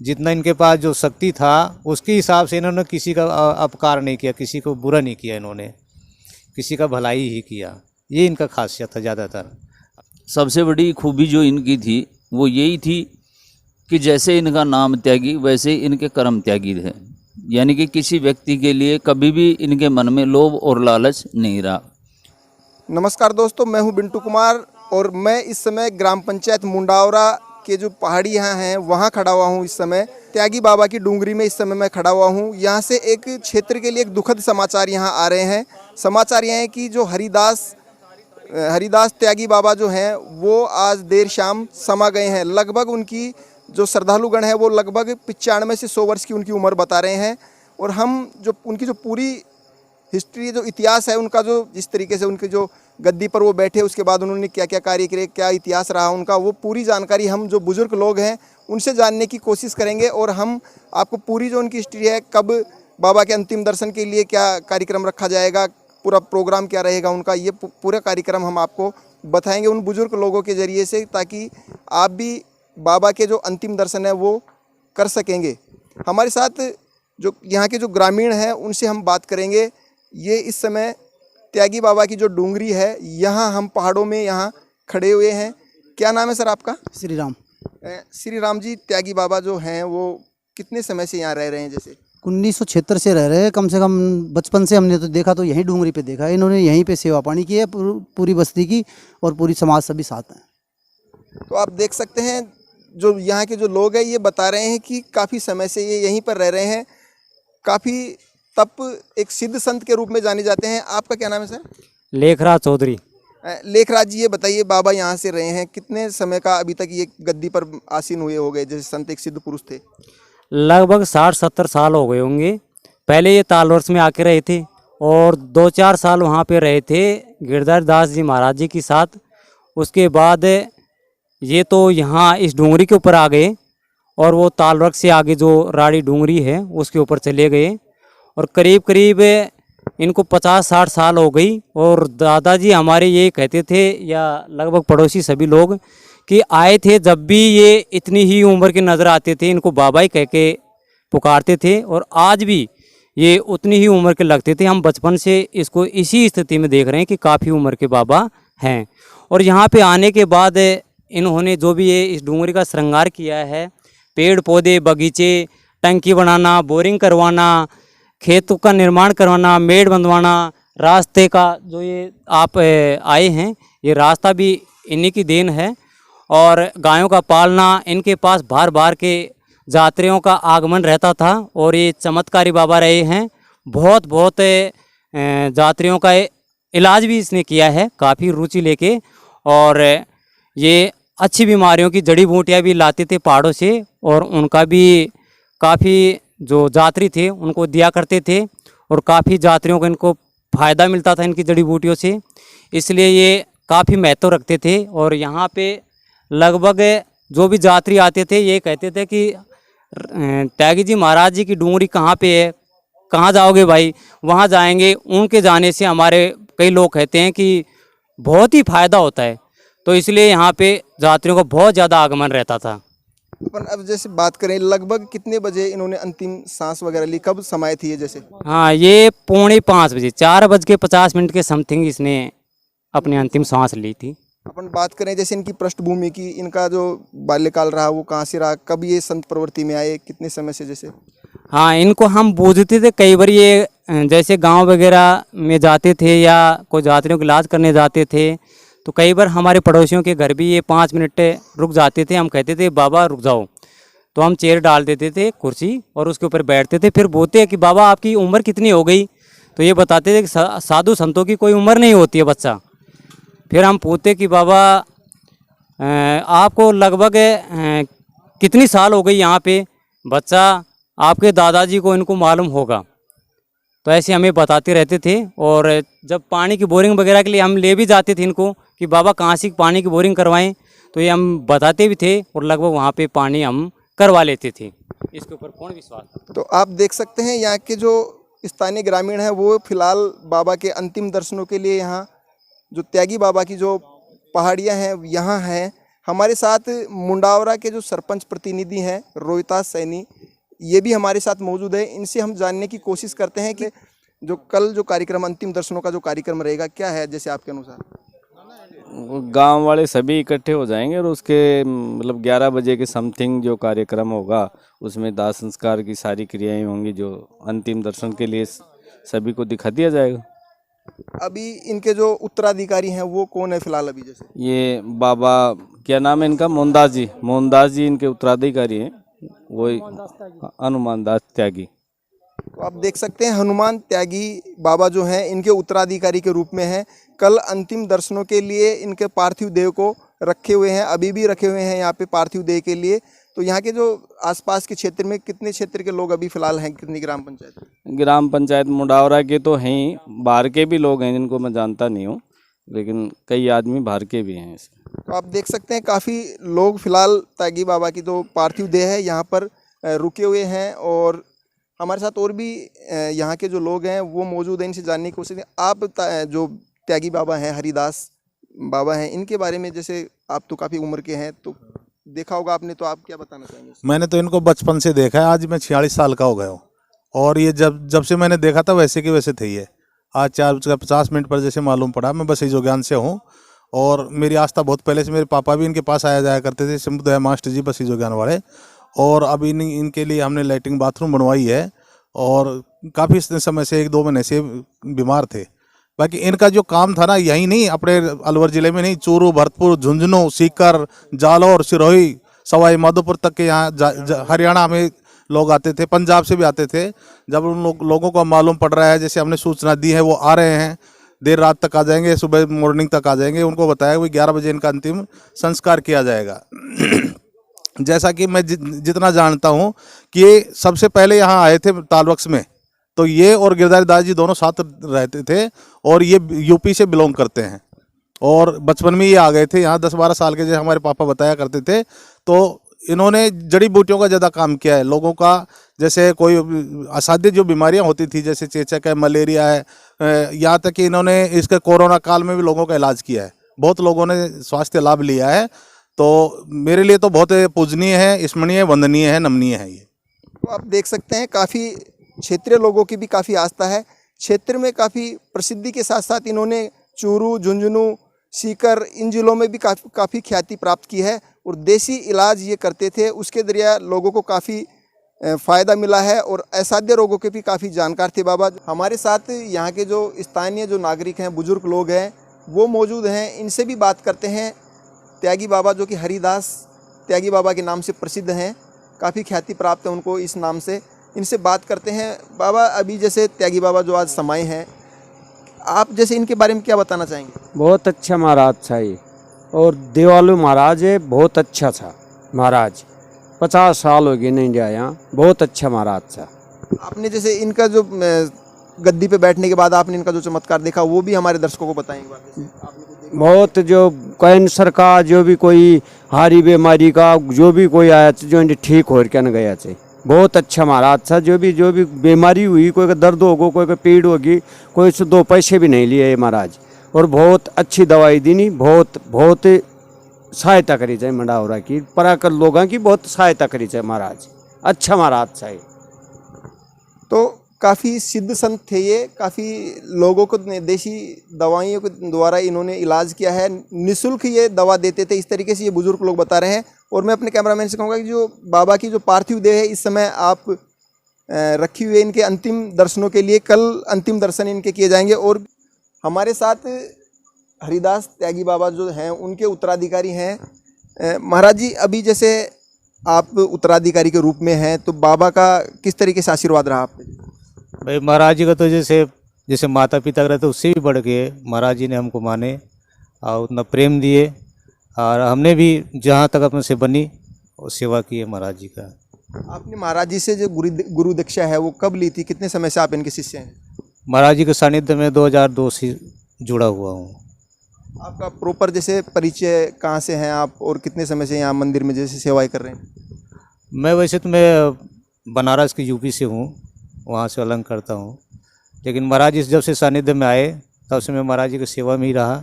जितना इनके पास जो शक्ति था उसके हिसाब से इन्होंने किसी का अपकार नहीं किया, किसी को बुरा नहीं किया, इन्होंने किसी का भलाई ही किया। ये इनका खासियत था ज़्यादातर। सबसे बड़ी खूबी जो इनकी थी वो यही थी कि जैसे इनका नाम त्यागी वैसे इनके कर्म त्यागी थे, यानी कि किसी व्यक्ति के लिए कभी भी इनके मन में लोभ और लालच नहीं रहा। नमस्कार दोस्तों, मैं हूं बिंटू कुमार और मैं इस समय ग्राम पंचायत मुंडावरा के जो पहाड़ी यहाँ हैं वहाँ खड़ा हुआ हूँ। इस समय त्यागी बाबा की डूंगरी में इस समय मैं खड़ा हुआ हूँ। यहाँ से एक क्षेत्र के लिए एक दुखद समाचार यहाँ आ रहे हैं। समाचार यह है कि जो हरिदास त्यागी बाबा जो हैं वो आज देर शाम समा गए हैं। लगभग उनकी जो श्रद्धालुगण है वो लगभग 95 से 100 वर्ष की उनकी उम्र बता रहे हैं। और हम जो उनकी जो पूरी हिस्ट्री, जो इतिहास है उनका, जो जिस तरीके से उनके जो गद्दी पर वो बैठे उसके बाद उन्होंने क्या क्या कार्य किए, क्या इतिहास रहा उनका, वो पूरी जानकारी हम जो बुजुर्ग लोग हैं उनसे जानने की कोशिश करेंगे। और हम आपको पूरी जो उनकी हिस्ट्री है, कब बाबा के अंतिम दर्शन के लिए क्या कार्यक्रम रखा जाएगा, पूरा प्रोग्राम क्या रहेगा उनका, ये पूरा कार्यक्रम हम आपको बताएंगे उन बुजुर्ग लोगों के ज़रिए से, ताकि आप भी बाबा के जो अंतिम दर्शन है वो कर सकेंगे। हमारे साथ जो यहाँ के जो ग्रामीण हैं उनसे हम बात करेंगे। ये इस समय त्यागी बाबा की जो डूंगरी है, यहाँ हम पहाड़ों में यहाँ खड़े हुए हैं। क्या नाम है सर आपका? श्री राम। श्री राम जी, त्यागी बाबा जो हैं वो कितने समय से यहाँ रह रहे हैं? जैसे 1976 से रह रहे हैं, कम से कम बचपन से हमने तो देखा तो यहीं डूंगरी पे देखा है। इन्होंने यहीं पे सेवा पानी की है पूरी बस्ती की, और पूरी समाज सभी साथ हैं। तो आप देख सकते हैं जो यहाँ के जो लोग हैं ये बता रहे हैं कि काफ़ी समय से ये यहीं पर रह रहे हैं। काफ़ी तप एक सिद्ध संत के रूप में जाने जाते हैं। आपका क्या नाम है सर? लेखराज चौधरी। लेखराज जी, ये बताइए, बाबा यहाँ से रहे हैं कितने समय का अभी तक ये गद्दी पर आसीन हुए हो गए, जैसे संत एक सिद्ध पुरुष थे? लगभग 60-70 साल हो गए होंगे। पहले ये तालवर्ष में आके रहे थे और 2-4 साल वहाँ पे रहे थे गिरधर दास जी महाराज जी के साथ। उसके बाद ये तो यहाँ इस डूंगरी के ऊपर आ गए और वो तालवर्ष से आगे जो राड़ी डूंगरी है उसके ऊपर चले गए। और करीब करीब इनको 50-60 साल हो गई। और दादाजी हमारे ये कहते थे, या लगभग पड़ोसी सभी लोग, कि आए थे जब भी ये इतनी ही उम्र के नज़र आते थे, इनको बाबा ही कह के पुकारते थे। और आज भी ये उतनी ही उम्र के लगते थे। हम बचपन से इसको इसी स्थिति में देख रहे हैं कि काफ़ी उम्र के बाबा हैं। और यहाँ पे आने के बाद इन्होंने जो भी ये इस डूंगरी का श्रृंगार किया है, पेड़ पौधे, बगीचे, टंकी बनाना, बोरिंग करवाना, खेतों का निर्माण करवाना, मेड़ बंधवाना, रास्ते का जो ये आप आए हैं, ये रास्ता भी इन्हीं की देन है। और गायों का पालना, इनके पास बार बार के यात्रियों का आगमन रहता था और ये चमत्कारी बाबा रहे हैं। बहुत यात्रियों का इलाज भी इसने किया है काफ़ी रुचि लेके। और ये अच्छी बीमारियों की जड़ी बूटियाँ भी लाते थे पहाड़ों से, और उनका भी काफ़ी जो यात्री थे उनको दिया करते थे, और काफ़ी यात्रियों को इनको फ़ायदा मिलता था इनकी जड़ी बूटियों से, इसलिए ये काफ़ी महत्व रखते थे। और यहाँ पे लगभग जो भी यात्री आते थे ये कहते थे कि त्यागी जी महाराज जी की डूंगरी कहाँ पे है, कहाँ जाओगे भाई? वहाँ जाएंगे। उनके जाने से हमारे कई लोग कहते हैं कि बहुत ही फ़ायदा होता है, तो इसलिए यहाँ पे यात्रियों का बहुत ज़्यादा आगमन रहता था। अपन अब जैसे बात करें, लगभग कितने बजे इन्होंने अंतिम सांस वगैरह ली, कब समय थी ये? जैसे हाँ, ये 4:45 बजे, 4:50 के समथिंग इसने अपनी अंतिम सांस ली थी। अपन बात करें जैसे इनकी पृष्ठभूमि की, इनका जो बाल्यकाल रहा वो कहाँ से रहा, कब ये संत प्रवृत्ति में आए, कितने समय से? जैसे हाँ, इनको हम बूझते थे कई बार, ये जैसे गांव वगैरह में जाते थे या कोई यात्रियों का इलाज करने जाते थे, तो कई बार हमारे पड़ोसियों के घर भी ये 5 मिनट रुक जाते थे। हम कहते थे बाबा रुक जाओ, तो हम चेयर डाल देते थे, कुर्सी, और उसके ऊपर बैठते थे। फिर बोलते कि बाबा आपकी उम्र कितनी हो गई? तो ये बताते थे कि साधु संतों की कोई उम्र नहीं होती है बच्चा। फिर हम पूछते कि बाबा आपको लगभग कितनी साल हो गई यहाँ पे? बच्चा आपके दादाजी को इनको मालूम होगा। तो ऐसे हमें बताते रहते थे। और जब पानी की बोरिंग वगैरह के लिए हम ले भी जाते थे इनको कि बाबा कहाँ से पानी की बोरिंग करवाएं, तो ये हम बताते भी थे और लगभग वहाँ पे पानी हम करवा लेते थे। इसके ऊपर कौन विश्वास? तो आप देख सकते हैं यहाँ के जो स्थानीय ग्रामीण हैं वो फिलहाल बाबा के अंतिम दर्शनों के लिए यहाँ जो त्यागी बाबा की जो पहाड़ियाँ हैं यहाँ हैं, हमारे साथ मुंडावरा के जो सरपंच प्रतिनिधि हैं रोहितास सैनी, ये भी हमारे साथ मौजूद है। इनसे हम जानने की कोशिश करते हैं कि जो कल जो कार्यक्रम अंतिम दर्शनों का जो कार्यक्रम रहेगा क्या है, जैसे आपके अनुसार। गांव वाले सभी इकट्ठे हो जाएंगे और उसके मतलब 11 बजे के समथिंग जो कार्यक्रम होगा उसमें दाह संस्कार की सारी क्रियाएं होंगी, जो अंतिम दर्शन के लिए सभी को दिखा दिया जाएगा। अभी इनके जो उत्तराधिकारी हैं वो कौन है फिलहाल अभी? जैसे ये बाबा क्या नाम है इनका, मोहनदास जी इनके उत्तराधिकारी हैं, वही हनुमान दास त्यागी। तो आप देख सकते हैं हनुमान त्यागी बाबा जो हैं इनके उत्तराधिकारी के रूप में हैं। कल अंतिम दर्शनों के लिए इनके पार्थिव देह को रखे हुए हैं, अभी भी रखे हुए हैं यहाँ पे पार्थिव देह के लिए। तो यहाँ के जो आसपास के क्षेत्र में कितने क्षेत्र के लोग अभी फिलहाल हैं, कितनी ग्राम पंचायत? ग्राम पंचायत मुंडावरा के तो हैं ही, बाहर के भी लोग हैं जिनको मैं जानता नहीं हूँ, लेकिन कई आदमी बाहर के भी हैं इसमें। तो आप देख सकते हैं काफ़ी लोग फिलहाल त्यागी बाबा की जो पार्थिव देह है यहाँ पर रुके हुए हैं, और हमारे साथ और भी यहाँ के जो लोग हैं वो मौजूद हैं, इनसे जानने की कोशिश करें। आप जो त्यागी बाबा हैं, हरिदास बाबा हैं, इनके बारे में, जैसे आप तो काफ़ी उम्र के हैं तो देखा होगा आपने, तो आप क्या बताना चाहेंगे? मैंने तो इनको बचपन से देखा है, आज मैं 46 साल का हो गया हूँ, और ये जब से मैंने देखा था वैसे के वैसे थे ये। आज 4:50 पर जैसे मालूम पड़ा, मैं बस जो ज्ञान से हूँ, और मेरी आस्था बहुत पहले से, मेरे पापा भी इनके पास आया जाया करते थे, समुदाय मास्टर जी बस जो ज्ञान वाले। और अब इनके लिए हमने लैट्रिन बाथरूम बनवाई है, और काफ़ी समय से 1-2 महीने से बीमार थे। बाकी इनका जो काम था ना, यही नहीं अपने अलवर ज़िले में नहीं, चूरू, भरतपुर, झुंझुनू, सीकर, जालौर, सिरोही, सवाई माधोपुर तक के यहाँ हरियाणा में लोग आते थे, पंजाब से भी आते थे। जब उन लोगों को मालूम पड़ रहा है, जैसे हमने सूचना दी है, वो आ रहे हैं, देर रात तक आ जाएंगे, सुबह मॉर्निंग तक आ जाएंगे। उनको बताया कि 11 बजे इनका अंतिम संस्कार किया जाएगा। जैसा कि मैं जितना जानता हूँ कि ये सबसे पहले यहाँ आए थे तालवक्स में, तो ये और गिरधारी दास जी दोनों साथ रहते थे, और ये यूपी से बिलोंग करते हैं, और बचपन में ये आ गए थे यहाँ 10-12 साल के, जैसे हमारे पापा बताया करते थे। तो इन्होंने जड़ी बूटियों का ज़्यादा काम किया है लोगों का, जैसे कोई असाध्य जो बीमारियां होती थी, जैसे चेचक है, मलेरिया है, यहाँ तक कि इन्होंने इसके कोरोना काल में भी लोगों का इलाज किया है, बहुत लोगों ने स्वास्थ्य लाभ लिया है। तो मेरे लिए तो बहुत पूजनीय है, स्मरणीय, वंदनीय है, नमनीय है ये। तो आप देख सकते हैं काफ़ी क्षेत्रीय लोगों की भी काफ़ी आस्था है। क्षेत्र में काफ़ी प्रसिद्धि के साथ साथ इन्होंने चूरू, झुंझुनू, सीकर, इन जिलों में भी काफ़ी ख्याति प्राप्त की है, और देसी इलाज ये करते थे, उसके जरिए लोगों को काफ़ी फ़ायदा मिला है, और असाध्य रोगों के भी काफ़ी जानकार थे बाबा। हमारे साथ यहाँ के जो स्थानीय जो नागरिक हैं, बुजुर्ग लोग हैं, वो मौजूद हैं, इनसे भी बात करते हैं। त्यागी बाबा जो कि हरिदास त्यागी बाबा के नाम से प्रसिद्ध हैं, काफ़ी ख्याति प्राप्त है उनको इस नाम से, इनसे बात करते हैं। बाबा, अभी जैसे त्यागी बाबा जो आज समाये हैं, आप जैसे इनके बारे में क्या बताना चाहेंगे? बहुत अच्छा महाराज था ये, और देवालू महाराज है, बहुत अच्छा था महाराज। 50 साल हो गए नहीं गया यहाँ, बहुत अच्छा महाराज था। आपने जैसे इनका जो गद्दी पे बैठने के बाद आपने इनका जो चमत्कार देखा, वो भी हमारे दर्शकों को बताएंगे। बहुत जो कैंसर का, जो भी कोई हारी बीमारी का, जो भी कोई आया था, जो ठीक हो क्या न गया थे, बहुत अच्छा महाराज था। जो भी बीमारी हुई, कोई का दर्द होगा, कोई का पीड़ होगी, कोई से 2 पैसे भी नहीं लिए महाराज, और बहुत अच्छी दवाई दी, नहीं बहुत सहायता करी जाए मंडावरा की, पराकर लोगों की बहुत सहायता करी जाए महाराज। अच्छा महाराज था। तो काफ़ी सिद्ध संत थे ये, काफ़ी लोगों को देसी दवाइयों के द्वारा इन्होंने इलाज किया है, निःशुल्क ये दवा देते थे, इस तरीके से ये बुजुर्ग लोग बता रहे हैं। और मैं अपने कैमरामैन से कहूँगा कि जो बाबा की जो पार्थिव देह है इस समय आप रखी हुई है इनके अंतिम दर्शनों के लिए, कल अंतिम दर्शन इनके किए जाएंगे। और हमारे साथ हरिदास त्यागी बाबा जो हैं उनके उत्तराधिकारी हैं। महाराज जी, अभी जैसे आप उत्तराधिकारी के रूप में हैं, तो बाबा का किस तरीके से आशीर्वाद रहा आप पे? भाई, महाराज जी का तो जैसे माता पिता रहते उससे भी बढ़ के महाराज जी ने हमको माने और उतना प्रेम दिए, और हमने भी जहाँ तक अपने से बनी और सेवा की है महाराज जी का। आपने महाराज जी से जो गुरु दीक्षा है वो कब ली थी, कितने समय से आप इनके शिष्य हैं? महाराज जी के सानिध्य में 2002 से जुड़ा हुआ हूँ। आपका प्रॉपर जैसे परिचय कहाँ से हैं आप, और कितने समय से यहाँ मंदिर में जैसे सेवाएं कर रहे हैं? मैं वैसे तो मैं बनारस की यूपी से हूँ, वहाँ से अलग करता हूँ, लेकिन महाराज जी जब से सानिध्य में आए तब से मैं महाराज जी की सेवा में ही रहा,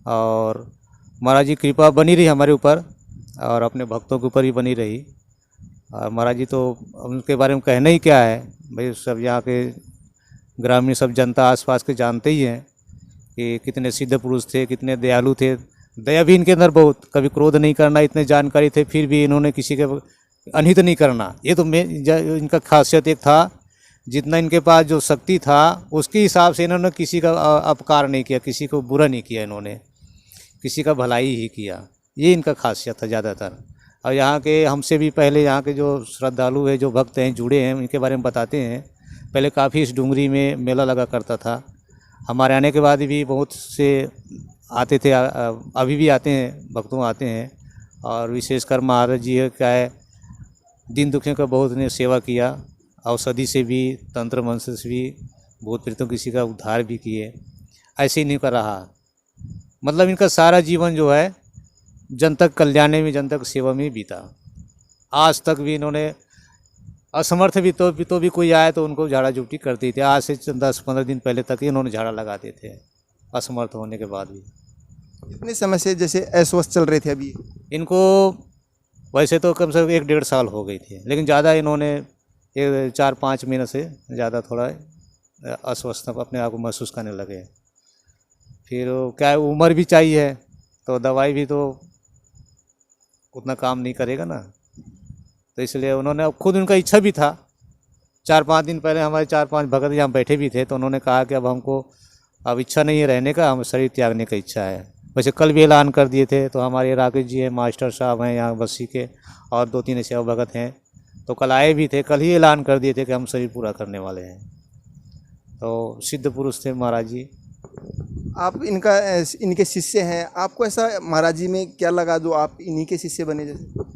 और महाराज जी कृपा बनी रही हमारे ऊपर और अपने भक्तों के ऊपर ही बनी रही। और महाराज जी तो उनके बारे में कहना ही क्या है भाई, सब यहाँ के ग्रामीण सब जनता आसपास के जानते ही हैं कि कितने सिद्ध पुरुष थे, कितने दयालु थे। दया भी इनके अंदर बहुत, कभी क्रोध नहीं करना, इतने जानकारी थे फिर भी इन्होंने किसी के अनहित नहीं करना। ये तो इनका खासियत एक था, जितना इनके पास जो शक्ति था उसके हिसाब से इन्होंने किसी का अपकार नहीं किया, किसी को बुरा नहीं किया, इन्होंने किसी का भलाई ही किया। ये इनका खासियत है ज़्यादातर। और यहाँ के हमसे भी पहले यहाँ के जो श्रद्धालु हैं, जो भक्त हैं, जुड़े हैं, उनके बारे में बताते हैं। पहले काफ़ी इस डूंगरी में मेला लगा करता था। हमारे आने के बाद भी बहुत से आते थे, अभी भी आते हैं, भक्तों आते हैं। और विशेषकर महाराज जी का है, दीन दुखियों का बहुत ने सेवा किया, औषधि से भी, तंत्र मंत्र से भी, भूत प्रेतों किसी का उद्धार भी किए। ऐसे ही नहीं कर रहा, मतलब इनका सारा जीवन जो है जनता कल्याण में, जनता की सेवा में बीता। आज तक भी इन्होंने असमर्थ भी तो भी कोई आए तो उनको झाड़ा झूठी करती थी। आज से 10-15 दिन पहले तक ही इन्होंने झाड़ा लगाते थे, असमर्थ होने के बाद भी। कितने समय से जैसे अस्वस्थ चल रहे थे अभी? इनको वैसे तो कम से कम 1-1.5 साल हो गई थी, लेकिन ज़्यादा इन्होंने 4-5 महीने से ज़्यादा थोड़ा अस्वस्थ अपने आप को महसूस करने लगे। फिर क्या है, उम्र भी चाहिए तो दवाई भी तो उतना काम नहीं करेगा ना, तो इसलिए उन्होंने, अब खुद उनका इच्छा भी था। 4-5 दिन पहले हमारे 4-5 भगत यहाँ बैठे भी थे, तो उन्होंने कहा कि अब हमको अब इच्छा नहीं है रहने का, हम शरीर त्यागने का इच्छा है। वैसे कल भी ऐलान कर दिए थे, तो हमारे राकेश जी हैं, मास्टर साहब हैं यहाँ बस्सी के, और 2-3 सेवा भगत हैं, तो कल आए भी थे, कल ही ऐलान कर दिए थे कि हम शरीर पूरा करने वाले हैं। तो सिद्ध पुरुष थे महाराज जी। आप इनके शिष्य हैं, आपको ऐसा महाराज जी में क्या लगा जो आप इन्हीं के शिष्य बने? जैसे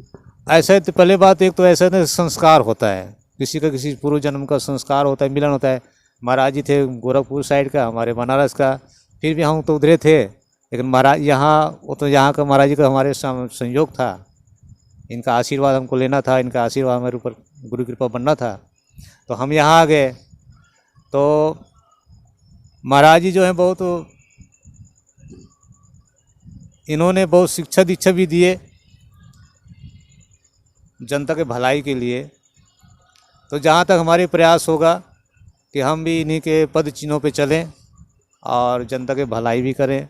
ऐसा तो पहले बात, एक तो ऐसा संस्कार होता है, किसी का किसी पूर्व जन्म का संस्कार होता है, मिलन होता है। महाराज जी थे गोरखपुर साइड का, हमारे बनारस का, फिर भी हम तो उधरे थे, लेकिन महाराज यहाँ, वो तो यहाँ का महाराज जी का हमारे संयोग था, इनका आशीर्वाद हमको लेना था, इनका आशीर्वाद हमारे ऊपर गुरु कृपा बनना था, तो हम यहाँ आ गए। तो महाराज जी जो हैं बहुत, इन्होंने बहुत शिक्षा दीक्षा भी दिए जनता के भलाई के लिए। तो जहाँ तक हमारे प्रयास होगा कि हम भी इन्हीं के पद चिन्हों पे चलें और जनता के भलाई भी करें,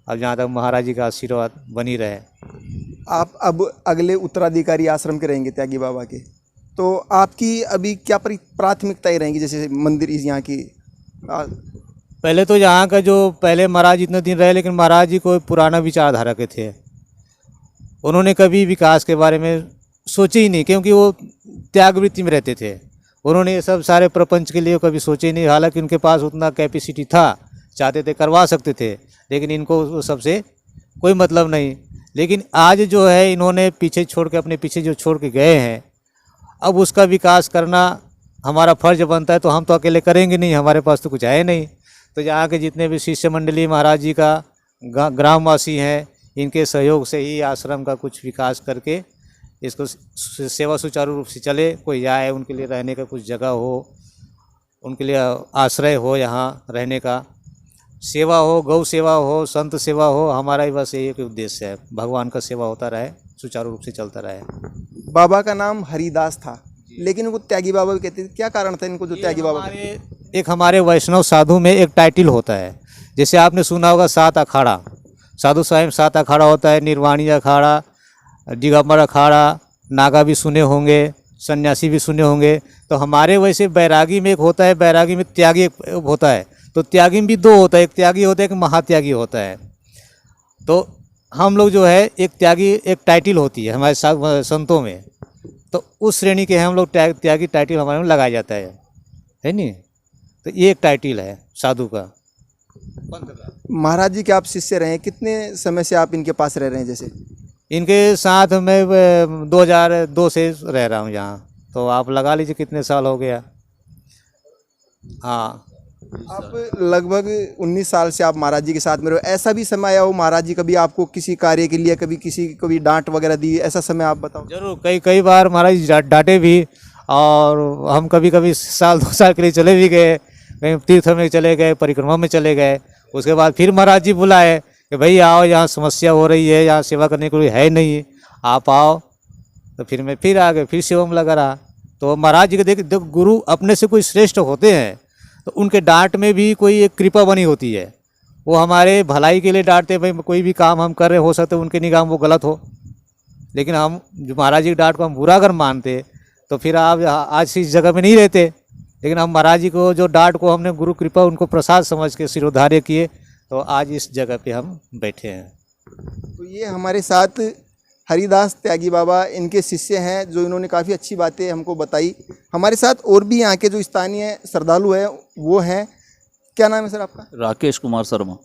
और जहाँ तक महाराज जी का आशीर्वाद बनी रहे। आप अब अगले उत्तराधिकारी आश्रम के रहेंगे त्यागी बाबा के, तो आपकी अभी क्या प्राथमिकताएं रहेंगी? जैसे मंदिर यहाँ की, पहले तो यहाँ का जो पहले महाराज जी इतने दिन रहे, लेकिन महाराज जी कोई पुराना विचारधारा के थे, उन्होंने कभी विकास के बारे में सोचे ही नहीं, क्योंकि वो त्याग वृत्ति में रहते थे। उन्होंने ये सब सारे प्रपंच के लिए कभी सोचे ही नहीं, हालांकि उनके पास उतना कैपेसिटी था, चाहते थे करवा सकते थे, लेकिन इनको सबसे कोई मतलब नहीं। लेकिन आज जो है इन्होंने पीछे छोड़ के, अपने पीछे जो छोड़ के गए हैं, अब उसका विकास करना हमारा फर्ज बनता है। तो हम तो अकेले करेंगे नहीं, हमारे पास तो कुछ है नहीं। तो यहाँ के जितने भी शिष्य मंडली महाराज जी का ग्रामवासी हैं, इनके सहयोग से ही आश्रम का कुछ विकास करके इसको सेवा सुचारू रूप से चले। कोई आए, उनके लिए रहने का कुछ जगह हो, उनके लिए आश्रय हो, यहाँ रहने का, सेवा हो, गौ सेवा हो, संत सेवा हो, हमारा ही बस एक उद्देश्य है, भगवान का सेवा होता रहे, सुचारू रूप से चलता रहे। बाबा का नाम हरिदास था, लेकिन उनको त्यागी बाबा भी कहते थे, क्या कारण था इनको जो त्यागी बाबा? एक हमारे वैष्णव साधु में एक टाइटल होता है, जैसे आपने सुना होगा 7 अखाड़ा, साधु स्वयं 7 अखाड़ा होता है, निर्वाणी अखाड़ा, दिगंबर अखाड़ा, नागा भी सुने होंगे, सन्यासी भी सुने होंगे। तो हमारे वैसे बैरागी में एक होता है, बैरागी में त्यागी एक होता है। तो त्यागी में भी 2 होता है, एक त्यागी होता है, एक महात्यागी होता है। तो हम लोग जो है एक त्यागी, एक टाइटल होती है हमारे संतों में, तो उस श्रेणी के हम लोग त्यागी टाइटल हमारे में लगाया जाता है नहीं। तो ये एक टाइटल है साधु का। महाराज जी के आप शिष्य रहे, कितने समय से आप इनके पास रह रहे हैं? जैसे इनके साथ मैं 2002 से रह रहा हूँ यहाँ, तो आप लगा लीजिए कितने साल हो गया। हाँ, आप लगभग 19 साल से आप महाराज जी के साथ में रहो। ऐसा भी समय आया हो महाराज जी कभी आपको किसी कार्य के लिए कभी किसी को भी डांट वगैरह दी, ऐसा समय आप बताओ? जरूर, कई बार महाराज जी डांटे भी, और हम कभी साल 2 साल के लिए चले भी गए, कहीं तीर्थ में चले गए, परिक्रमा में चले गए। उसके बाद फिर महाराज जी बुलाए कि भाई आओ, यहाँ समस्या हो रही है, यहाँ सेवा करने को कोई है नहीं, आप आओ। तो फिर मैं फिर आ गए, फिर सेवा में लगा रहा। तो महाराज जी के देखो गुरु अपने से कोई श्रेष्ठ होते हैं तो उनके डांट में भी कोई एक कृपा बनी होती है। वो हमारे भलाई के लिए डांटते, भाई कोई भी काम हम कर रहे हो सकते उनके निगाह में वो गलत हो, लेकिन हम जो महाराज जी की डांट को हम बुरा अगर मानते तो फिर आप आज इस जगह में नहीं रहते। लेकिन हम महाराज जी को जो डांट को हमने गुरु कृपा उनको प्रसाद समझ के सिरोधार्य किए, तो आज इस जगह पे हम बैठे हैं। तो ये हमारे साथ हरिदास त्यागी बाबा इनके शिष्य हैं, जो इन्होंने काफ़ी अच्छी बातें हमको बताई। हमारे साथ और भी यहाँ के जो स्थानीय श्रद्धालु हैं वो हैं। क्या नाम है सर आपका? राकेश कुमार शर्मा।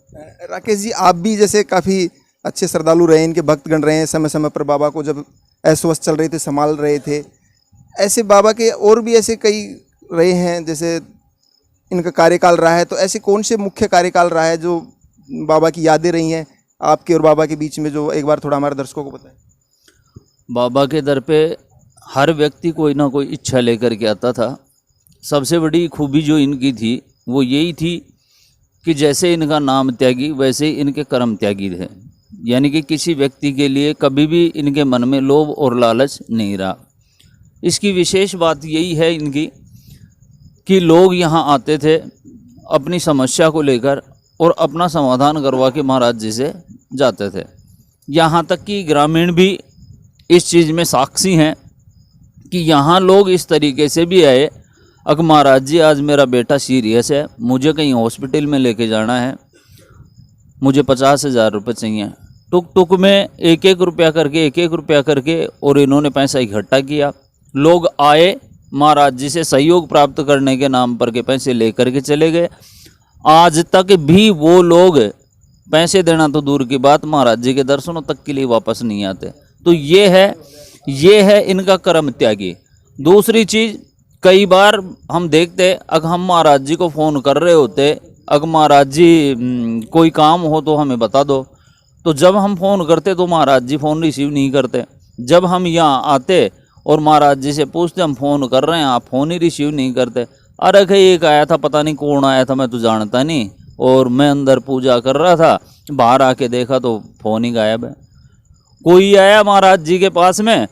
राकेश जी, आप भी जैसे काफ़ी अच्छे श्रद्धालु रहे, इनके भक्तगण रहे हैं, समय समय पर बाबा को जब अस्वस्थ चल रहे थे संभाल रहे थे। ऐसे बाबा के और भी ऐसे कई रहे हैं, जैसे इनका कार्यकाल रहा है, तो ऐसे कौन से मुख्य कार्यकाल रहा है जो बाबा की यादें रही हैं आपके और बाबा के बीच में, जो एक बार थोड़ा हमारे दर्शकों को बताएं। बाबा के दर पे हर व्यक्ति कोई ना कोई इच्छा लेकर के आता था। सबसे बड़ी खूबी जो इनकी थी वो यही थी कि जैसे इनका नाम त्यागी वैसे इनके कर्म त्यागी थे। यानी कि किसी व्यक्ति के लिए कभी भी इनके मन में लोभ और लालच नहीं रहा। इसकी विशेष बात यही है इनकी कि लोग यहाँ आते थे अपनी समस्या को लेकर और अपना समाधान करवा के महाराज जी से जाते थे। यहाँ तक कि ग्रामीण भी इस चीज़ में साक्षी हैं कि यहाँ लोग इस तरीके से भी आए, अगर महाराज जी आज मेरा बेटा सीरियस है, मुझे कहीं हॉस्पिटल में लेके जाना है, मुझे 50,000 रुपये चाहिए। टुक टुक में एक एक रुपया करके और इन्होंने पैसा इकट्ठा किया। लोग आए, महाराज जी से सहयोग प्राप्त करने के नाम पर के पैसे लेकर के चले गए। आज तक भी वो लोग पैसे देना तो दूर की बात, महाराज जी के दर्शनों तक के लिए वापस नहीं आते। तो ये है इनका कर्म त्यागी। दूसरी चीज़, कई बार हम देखते, अगर हम महाराज जी को फ़ोन कर रहे होते, अगर महाराज जी कोई काम हो तो हमें बता दो, तो जब हम फ़ोन करते तो महाराज जी फ़ोन रिसीव नहीं करते। जब हम यहाँ आते और महाराज जी से पूछते हम फ़ोन कर रहे हैं, आप फ़ोन ही रिसीव नहीं करते। अरे कहीं एक आया था, पता नहीं कौन आया था, मैं तो जानता नहीं, और मैं अंदर पूजा कर रहा था, बाहर आके देखा तो फ़ोन ही गायब है। कोई आया महाराज जी के पास में,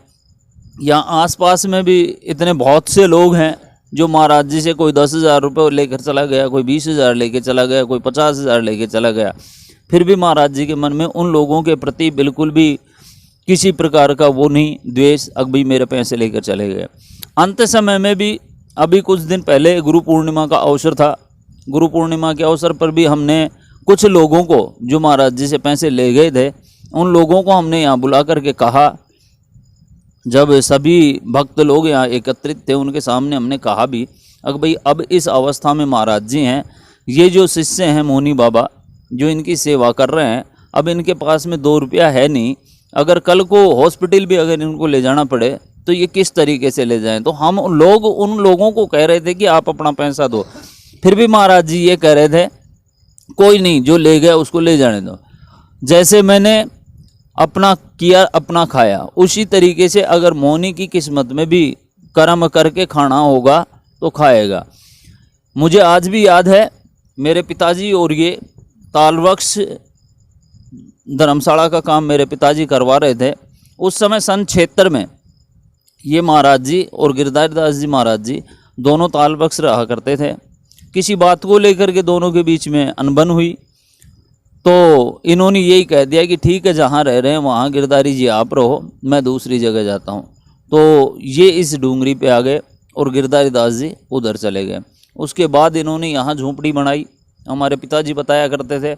यहाँ आसपास में भी इतने बहुत से लोग हैं जो महाराज जी से कोई 10,000 रुपये लेकर चला गया, कोई 20,000 लेके चला गया, कोई 50,000 लेके चला गया। फिर भी महाराज जी के मन में उन लोगों के प्रति बिल्कुल भी किसी प्रकार का वो नहीं, द्वेष, अब भी मेरे पैसे लेकर चले गए। अंत समय में भी अभी कुछ दिन पहले गुरु पूर्णिमा का अवसर था। गुरु पूर्णिमा के अवसर पर भी हमने कुछ लोगों को जो महाराज जी से पैसे ले गए थे, उन लोगों को हमने यहाँ बुला करके कहा। जब सभी भक्त लोग यहाँ एकत्रित थे, उनके सामने हमने कहा भी, अगर भाई अब इस अवस्था में महाराज जी हैं, ये जो शिष्य हैं मोनी बाबा जो इनकी सेवा कर रहे हैं, अब इनके पास में 2 रुपया है नहीं, अगर कल को हॉस्पिटल भी अगर इनको ले जाना पड़े तो ये किस तरीके से ले जाएं। तो हम लोग उन लोगों को कह रहे थे कि आप अपना पैसा दो, फिर भी महाराज जी ये कह रहे थे कोई नहीं, जो ले गया उसको ले जाने दो। जैसे मैंने अपना किया अपना खाया, उसी तरीके से अगर मोनी की किस्मत में भी कर्म करके खाना होगा तो खाएगा। मुझे आज भी याद है, मेरे पिताजी और ये तालवक्ष धर्मशाला का काम मेरे पिताजी करवा रहे थे। उस समय सन 76 में ये महाराज जी और गिरधारी दास जी महाराज जी दोनों तालबख्श रहा करते थे। किसी बात को लेकर के दोनों के बीच में अनबन हुई, तो इन्होंने यही कह दिया कि ठीक है, जहाँ रह रहे हैं वहाँ गिरधारी जी आप रहो, मैं दूसरी जगह जाता हूँ। तो ये इस डूंगरी पे आ गए और गिरधारी दास जी उधर चले गए। उसके बाद इन्होंने यहाँ झोंपड़ी बनाई। हमारे पिताजी बताया करते थे,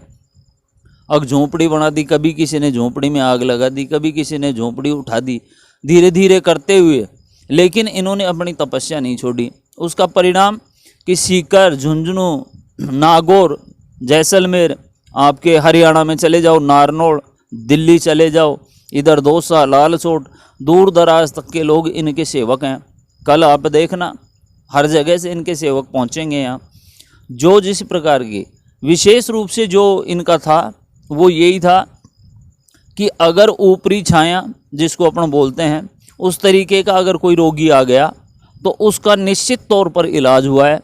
अब झोंपड़ी बना दी, कभी किसी ने झोंपड़ी में आग लगा दी, कभी किसी ने झोंपड़ी उठा दी, धीरे धीरे करते हुए, लेकिन इन्होंने अपनी तपस्या नहीं छोड़ी। उसका परिणाम कि सीकर, झुंझुनू, नागौर, जैसलमेर, आपके हरियाणा में चले जाओ, नारनौल, दिल्ली चले जाओ, इधर दौसा, लालसोट, दूर दराज तक के लोग इनके सेवक हैं। कल आप देखना हर जगह से इनके सेवक पहुँचेंगे यहाँ। जो जिस प्रकार की विशेष रूप से जो इनका था वो यही था कि अगर ऊपरी छाया जिसको अपन बोलते हैं, उस तरीके का अगर कोई रोगी आ गया तो उसका निश्चित तौर पर इलाज हुआ है।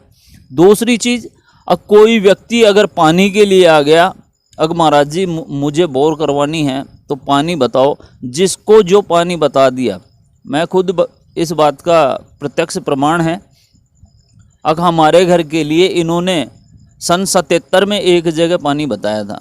दूसरी चीज़, कोई व्यक्ति अगर पानी के लिए आ गया अगर महाराज जी मुझे बोर करवानी है तो पानी बताओ। जिसको जो पानी बता दिया, मैं खुद इस बात का प्रत्यक्ष प्रमाण है। अगर हमारे घर के लिए इन्होंने सन 77 में एक जगह पानी बताया था।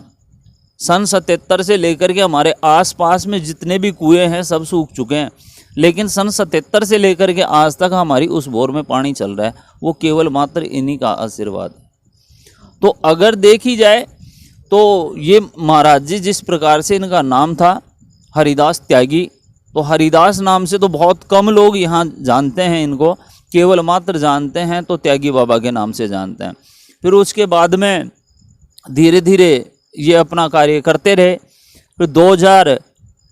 सन 77 से लेकर के हमारे आसपास में जितने भी कुएं हैं सब सूख चुके हैं, लेकिन सन 77 से लेकर के आज तक हमारी उस बोर में पानी चल रहा है। वो केवल मात्र इन्हीं का आशीर्वाद है। तो अगर देखी जाए तो ये महाराज जी जिस प्रकार से इनका नाम था हरिदास त्यागी, तो हरिदास नाम से तो बहुत कम लोग यहाँ जानते हैं इनको, केवल मात्र जानते हैं तो त्यागी बाबा के नाम से जानते हैं। फिर उसके बाद में धीरे धीरे ये अपना कार्य करते रहे। फिर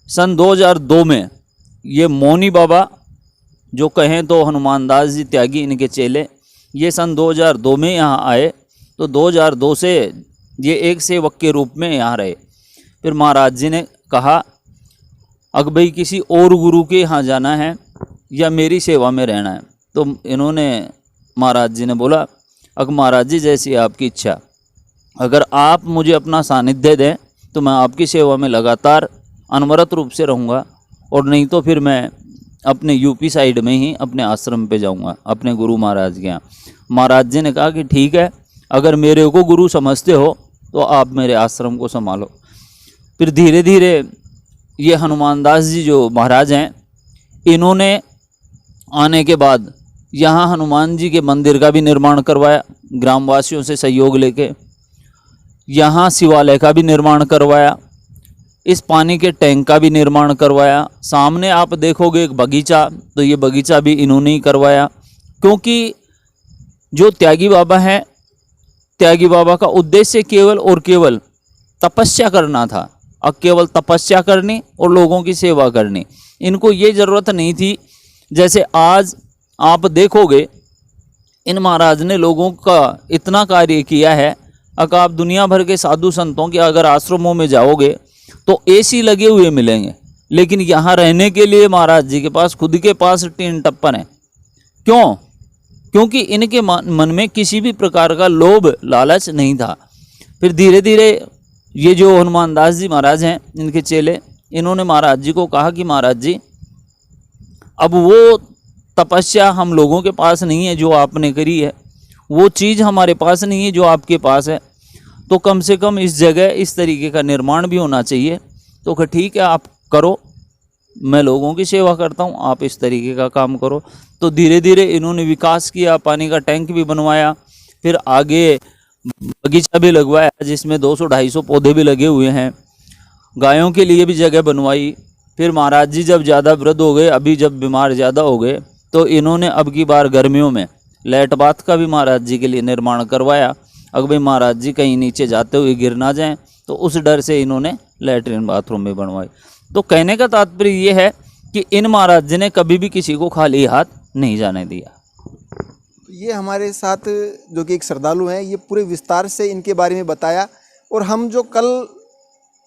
सन 2002 में ये मौनी बाबा, जो कहें तो हनुमान दास जी त्यागी इनके चेले, ये सन 2002 में यहाँ आए। तो 2002 से ये एक सेवक के रूप में यहाँ रहे। फिर महाराज जी ने कहा अगर भाई किसी और गुरु के यहाँ जाना है या मेरी सेवा में रहना है, तो इन्होंने महाराज जी ने बोला अगर महाराज जी जैसी आपकी इच्छा, अगर आप मुझे अपना सानिध्य दें तो मैं आपकी सेवा में लगातार अनवरत रूप से रहूँगा, और नहीं तो फिर मैं अपने यूपी साइड में ही अपने आश्रम पे जाऊँगा, अपने गुरु महाराज के यहाँ। महाराज जी ने कहा कि ठीक है, अगर मेरे को गुरु समझते हो तो आप मेरे आश्रम को संभालो। फिर धीरे धीरे ये हनुमान दास जी जो महाराज हैं, इन्होंने आने के बाद यहाँ हनुमान जी के मंदिर का भी निर्माण करवाया, ग्रामवासियों से सहयोग लेके। यहाँ शिवालय का भी निर्माण करवाया, इस पानी के टैंक का भी निर्माण करवाया। सामने आप देखोगे एक बगीचा, तो ये बगीचा भी इन्होंने ही करवाया। क्योंकि जो त्यागी बाबा हैं, त्यागी बाबा का उद्देश्य केवल और केवल तपस्या करना था, और केवल तपस्या करनी और लोगों की सेवा करनी। इनको ये ज़रूरत नहीं थी, जैसे आज आप देखोगे इन महाराज ने लोगों का इतना कार्य किया है। अगर आप दुनिया भर के साधु संतों के अगर आश्रमों में जाओगे तो एसी लगे हुए मिलेंगे, लेकिन यहाँ रहने के लिए महाराज जी के पास खुद के पास टीन टप्पन है। क्यों? क्योंकि इनके मन में किसी भी प्रकार का लोभ लालच नहीं था। फिर धीरे धीरे ये जो हनुमान दास जी महाराज हैं, इनके चेले, इन्होंने महाराज जी को कहा कि महाराज जी अब वो तपस्या हम लोगों के पास नहीं है जो आपने करी है, वो चीज़ हमारे पास नहीं है जो आपके पास है, तो कम से कम इस जगह इस तरीके का निर्माण भी होना चाहिए। तो कहा ठीक है आप करो, मैं लोगों की सेवा करता हूँ, आप इस तरीके का काम करो। तो धीरे धीरे इन्होंने विकास किया, पानी का टैंक भी बनवाया, फिर आगे बगीचा भी लगवाया जिसमें 200-250 पौधे भी लगे हुए हैं, गायों के लिए भी जगह बनवाई। फिर महाराज जी जब ज़्यादा वृद्ध हो गए, अभी जब बीमार ज़्यादा हो गए, तो इन्होंने अब की बार गर्मियों में लेट बाथ का भी महाराज जी के लिए निर्माण करवाया। अगर भाई महाराज जी कहीं नीचे जाते हुए गिर ना जाएं, तो उस डर से इन्होंने लेटरिन बाथरूम भी बनवाई। तो कहने का तात्पर्य ये है कि इन महाराज जी ने कभी भी किसी को खाली हाथ नहीं जाने दिया। ये हमारे साथ जो कि एक श्रद्धालु हैं, ये पूरे विस्तार से इनके बारे में बताया। और हम जो कल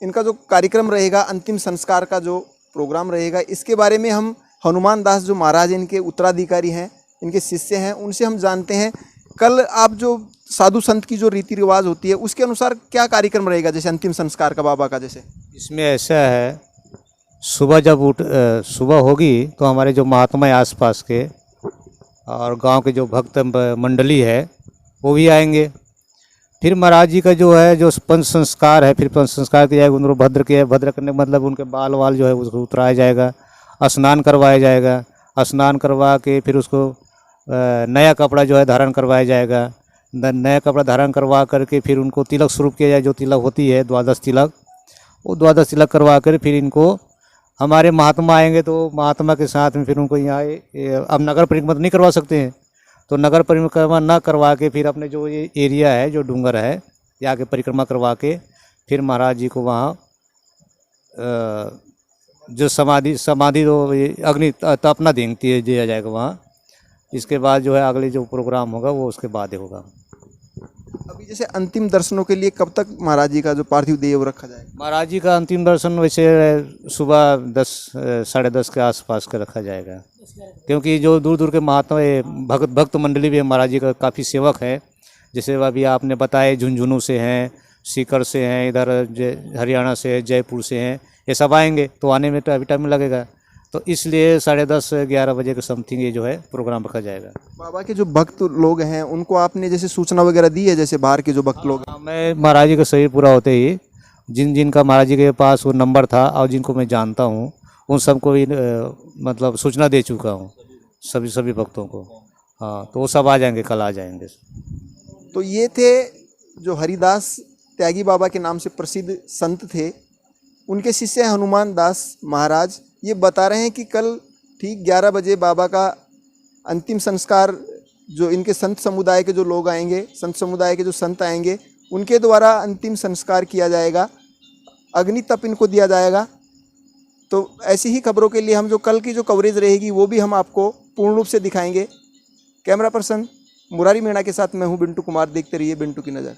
इनका जो कार्यक्रम रहेगा, अंतिम संस्कार का जो प्रोग्राम रहेगा, इसके बारे में हम हनुमान दास जो महाराज इनके उत्तराधिकारी हैं, इनके शिष्य हैं, उनसे हम जानते हैं। कल आप जो साधु संत की जो रीति रिवाज होती है उसके अनुसार क्या कार्यक्रम रहेगा, जैसे अंतिम संस्कार का बाबा का? जैसे इसमें ऐसा है, सुबह होगी तो हमारे जो महात्मा है आसपास के और गांव के जो भक्त मंडली है वो भी आएंगे। फिर महाराज जी का जो है जो पंच संस्कार है, फिर पंच संस्कार किया जाएगा, उनको भद्र करने का मतलब उनके बाल वाल जो है उसको उतराया जाएगा, स्नान करवाया जाएगा, स्नान करवा के फिर उसको नया कपड़ा जो है धारण करवाया जाएगा। नया कपड़ा धारण करवा करके फिर उनको तिलक स्वरूप किया जाए, जो तिलक होती है द्वादश तिलक, वो द्वादश तिलक करवा कर फिर इनको हमारे महात्मा आएंगे, तो महात्मा के साथ में फिर उनको यहाँ अब नगर परिक्रमा नहीं करवा सकते हैं, तो नगर परिक्रमा ना करवा के फिर अपने जो ये एरिया है जो डूंगर है यहाँ के परिक्रमा करवा के फिर महाराज जी को वहाँ जो समाधि जो अग्नि तापना दिया जाएगा वहाँ। इसके बाद जो है अगले जो प्रोग्राम होगा वो उसके बाद ही होगा। अभी जैसे अंतिम दर्शनों के लिए कब तक महाराज जी का जो पार्थिव देह रखा जाएगा? महाराज जी का अंतिम दर्शन वैसे सुबह 10-10:30 के आसपास का रखा जाएगा, क्योंकि जो दूर दूर के महात्मा भक्त मंडली भी महाराज जी का काफ़ी सेवक है। जैसे अभी आपने बताया झुंझुनू से हैं, सीकर से हैं, इधर हरियाणा से है, जयपुर से हैं, ये सब आएंगे तो आने में तो अभी टाइम लगेगा। तो इसलिए 10:30-11 बजे के समथिंग ये जो है प्रोग्राम रखा जाएगा। बाबा के जो भक्त लोग हैं उनको आपने जैसे सूचना वगैरह दी है, जैसे बाहर के जो भक्त लोग हैं? मैं महाराज जी का शरीर पूरा होते ही जिनका महाराज जी के पास वो नंबर था और जिनको मैं जानता हूँ उन सबको भी मतलब सूचना दे चुका हूँ, सभी भक्तों को। हाँ, तो वो सब आ जाएंगे, कल आ जाएंगे। तो ये थे जो हरिदास त्यागी बाबा के नाम से प्रसिद्ध संत थे, उनके शिष्य हनुमान दास महाराज। ये बता रहे हैं कि कल ठीक 11 बजे बाबा का अंतिम संस्कार जो इनके संत समुदाय के जो लोग आएंगे, संत समुदाय के जो संत आएंगे, उनके द्वारा अंतिम संस्कार किया जाएगा, अग्नि तप इनको दिया जाएगा। तो ऐसी ही खबरों के लिए हम जो कल की जो कवरेज रहेगी वो भी हम आपको पूर्ण रूप से दिखाएंगे। कैमरा पर्सन मुरारी मीणा के साथ मैं हूं बिंटू कुमार। देखते रहिए बिंटू की नज़र।